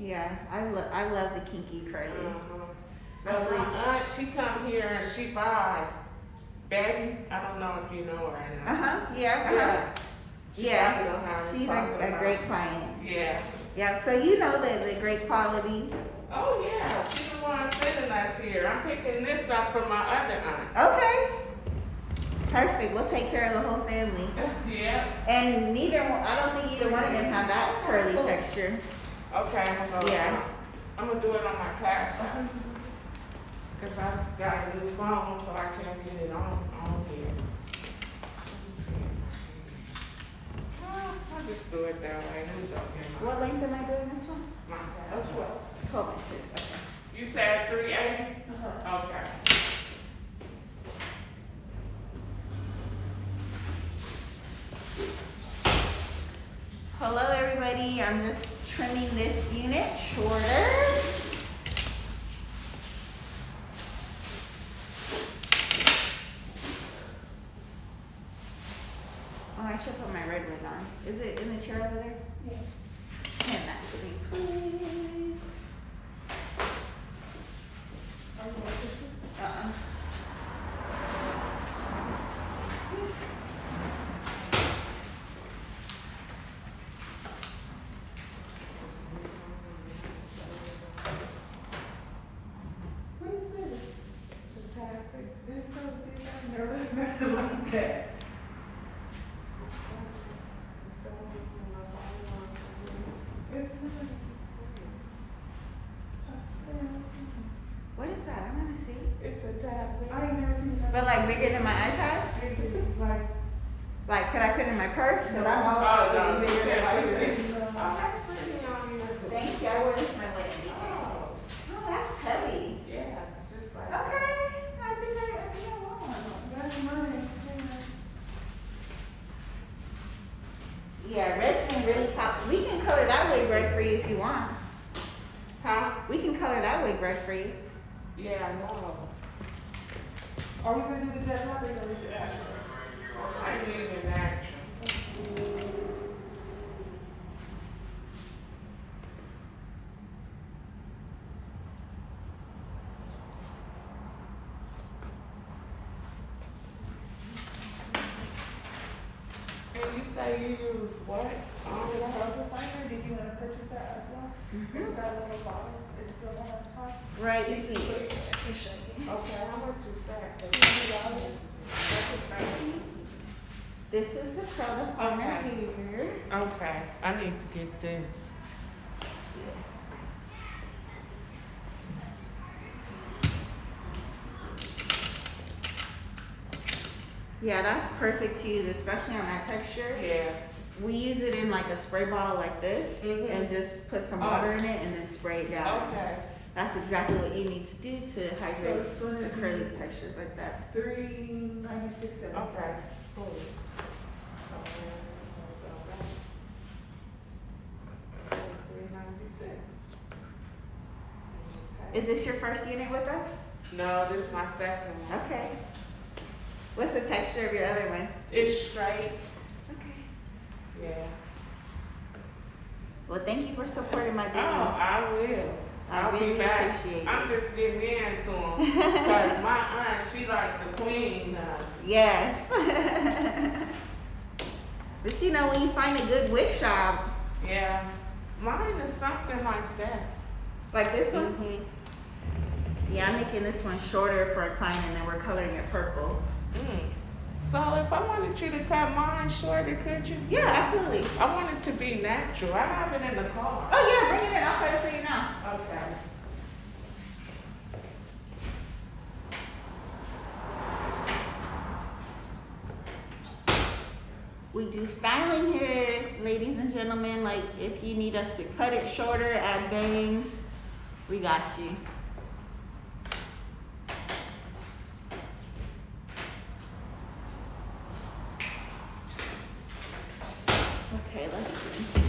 Yeah, I love the kinky curly. Especially Especially. my aunt, she come here and she buy Betty. I don't know if you know her or not. Yeah. Yeah. She's a great client. Yeah. Yeah, so you know the great quality. Oh yeah, she's the one sending us here. I'm picking this up from my other aunt. Okay. Perfect. We'll take care of the whole family. Yeah. And I don't think either one of them have that curly texture. Okay. Yeah. I'm gonna do it on my cash app. Cause I got a new phone, so I can't get it on here. I'll just do it that way. What length am I doing this one? Mon-Sat. 12 inches. Okay. You said 380? Okay. Hello everybody, I'm just trimming this unit shorter. Oh, I should put my red wig on. Is it in the chair over there? Yeah. Hand that to me, please. Uh-uh. Okay. What is that? I want to see. It's a tablet. I ain't never seen that. But like bigger than my iPad? Like, could I fit in my purse? Because I'm all Oh, no. bigger than my purse. Oh, that's pretty on you. Thank you. I wore this my wedding weekend. Oh, Oh, that's heavy. yeah, it's just like. Okay. I think I want one. That's mine. Yeah, red's been really pop. We can color that wig red for you if you want. Huh? We can color that wig red for you. Yeah, I know. Are we gonna do the jet topic or is it action? I need an action. And you say you use what? The rubber fiber, did you wanna purchase that as well? Is that little bottle, is still on the top? Right, you can. Okay, how much is that? This is the curl deformer Okay. here. Okay, I need to get this. Yeah, that's perfect to use, especially on that texture. Yeah. We use it in like a spray bottle like this Mhm. and just put some Oh. water in it and then spray it down. Okay. That's exactly what you need to do to hydrate the curly textures like that. 396.75. Okay. Cool. Is this your first unit with us? No, this is my second one. Okay. What's the texture of your other one? It's straight. Okay. Yeah. Well, thank you for supporting my Oh, business. I will. I'll really be back. appreciate it. I'm just getting into them because my aunt, she like the queen. Yes. But you know, when you find a good wig shop, Yeah. Mine is something like that. like this one, Mm-hmm. yeah, I'm making this one shorter for a client and then we're coloring it purple. So if I wanted you to cut mine shorter, could you? Yeah, absolutely. I want it to be natural. I have it in the car. Oh yeah, bring it in. I'll cut it for you now. Okay. We do styling here, ladies and gentlemen. Like if you need us to cut it shorter, add bangs, we got you. Okay, let's see.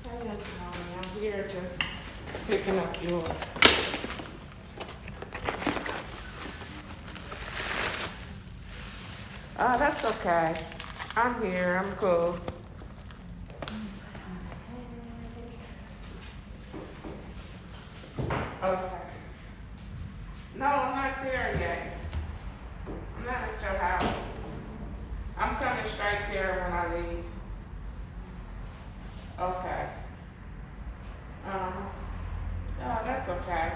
Hey, Mommy, I'm here just picking up yours. Oh, that's okay. I'm here. I'm cool. Okay. No, I'm not there yet. I'm not at your house. I'm coming straight there when I leave. Okay. No, that's okay.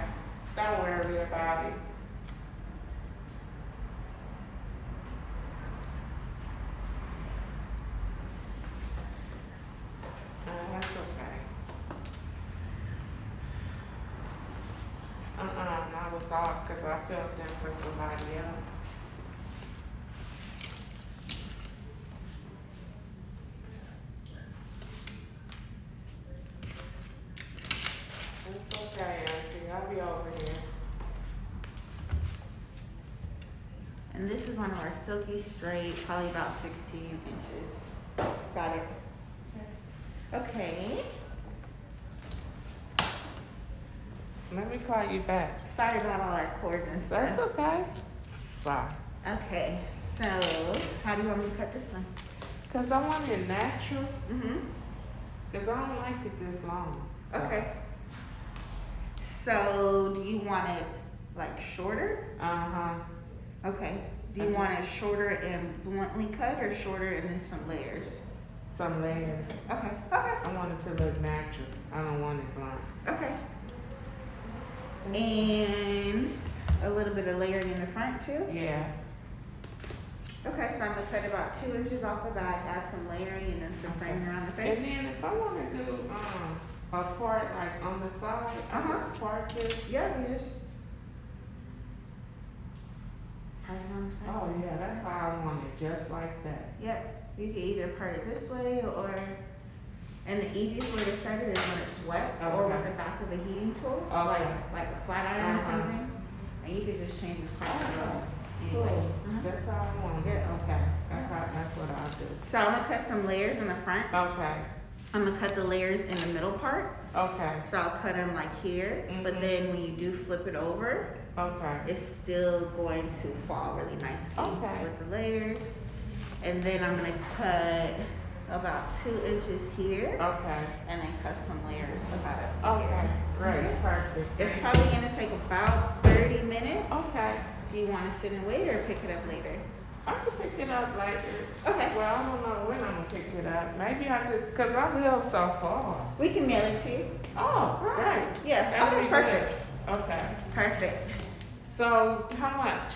Don't worry about it. That's okay. I was off because I felt them for somebody else. It's okay, Auntie. I'll be over here. And this is one of our silky straight, probably about 16 inches. Got it. Okay. Let me call you back. Sorry about all our cords and stuff. That's okay. Bye. Okay, so how do you want me to cut this one? Because I want it natural. Mm-hmm. Because I don't like it this long. So. Okay. So do you want it like shorter? Uh-huh. Okay. Do you want it shorter and bluntly cut or shorter and then some layers? Some layers. Okay. Okay. I want it to look natural. I don't want it blunt. Okay. And a little bit of layering in the front too? Yeah. Okay, so I'm gonna cut about 2 inches off the back, add some layering and then some framing around the face. And then if I want to do a part like on the side, I just part this. Yeah, we just part it on the side. Oh yeah, that's how I want it, just like that. Yep, you can either part it this way or, and the easiest way to set it is when it's wet or with the back of a heating tool, like a flat iron or something. And you can just change this part anyway. Cool. That's how I want it. Yeah. Okay. That's what I'll do. So I'm gonna cut some layers in the front. Okay. I'm gonna cut the layers in the middle part. Okay. So I'll cut them like here, but then when you do flip it over, it's still going to fall really nicely with the layers. And then I'm gonna cut about 2 inches here. Okay. And then cut some layers about up to here. Okay. Great. Perfect. It's probably gonna take about 30 minutes. Okay. Do you wanna sit and wait or pick it up later? I can pick it up later. Okay. Well, I don't know when I'm gonna pick it up. Maybe I just, cause I live so far. We can mail it to you. Oh, great. Yeah, That'd okay, be perfect. good. Okay. Perfect. So, how much?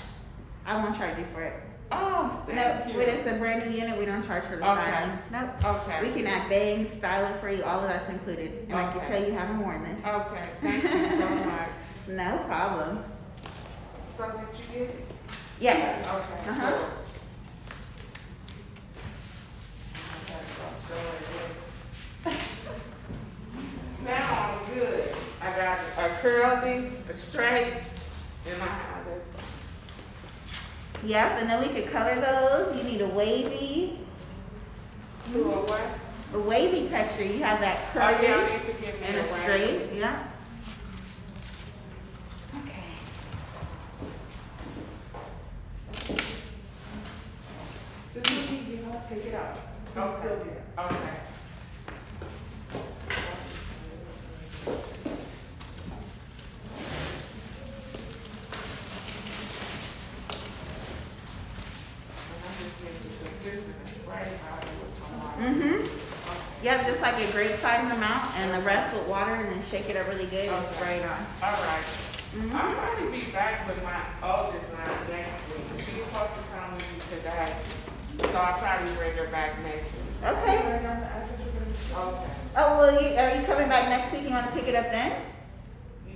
I won't charge you for it. Oh, thank Nope, you. when it's a brand new unit, we don't charge for the styling. Nope. Okay. We can add bangs, style it for you, all of that's included. And I can tell you haven't worn this. Okay, thank you so much. No problem. So did you get it? Yes. Okay. Uh-huh. Now I'm good. I got a curly, a straight, and I have this one. Yep, and then we could color those. You need a wavy, To a what? a wavy texture. You have that Oh, curly yeah, I need to give me and a wave. straight. Yeah. This is easy, I'll take it out. I'll still do it. Okay. Yep, just like a grape size amount, and the rest with water, and then shake it up really good and spray it on. All right. I'll probably be back with my oldest line next week. She's supposed to come with me today, so I'll probably bring her back next week. Okay. Write down the address you're gonna do. Okay. Oh, well, are you coming back next week? You want to pick it up then?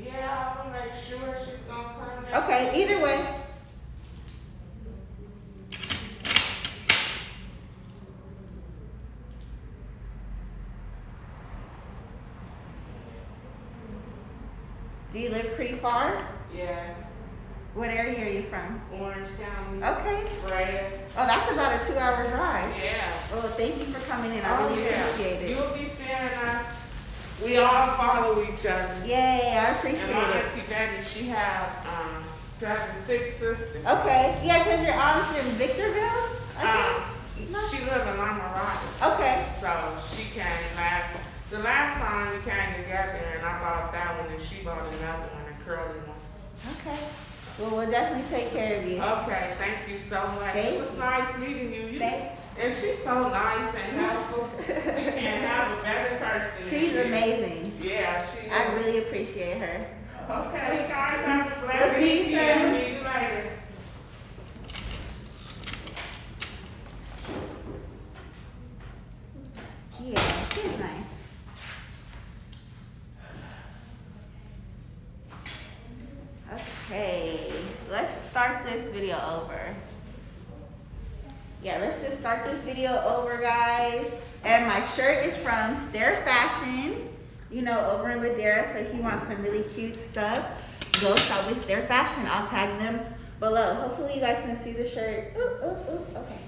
Yeah, I'm gonna make sure she's gonna come next Okay, week. either way. Do you live pretty far? Yes. What area are you from? Orange County. Okay. Braided. Oh, that's about a 2-hour drive. Yeah. Oh, thank you for coming in. I really appreciate it. You'll be seeing us. We all follow each other. Yay, I And appreciate my it. auntie Betty, she have 6 sisters. Okay. Yeah, because your aunt's in Victorville, I think. She live in Lamarada. Okay. So she came last The last time we came together and I bought that one and she bought another one, a curly one. Okay. Well, we'll definitely take care of you. Okay, thank you so much. It was nice meeting you. And she's so nice and helpful. You can't have a better person. She's amazing. Yeah, she is. I really appreciate her. Okay, you guys have a blessed We'll see you soon. See you later. Yeah, she's nice. Okay, let's start this video over. Yeah, let's just start this video over, guys. And my shirt is from Stair Fashion, you know, over in Ladera. So if you want some really cute stuff, go shop with Stair Fashion. I'll tag them below. Hopefully you guys can see the shirt. Ooh, ooh, ooh, okay.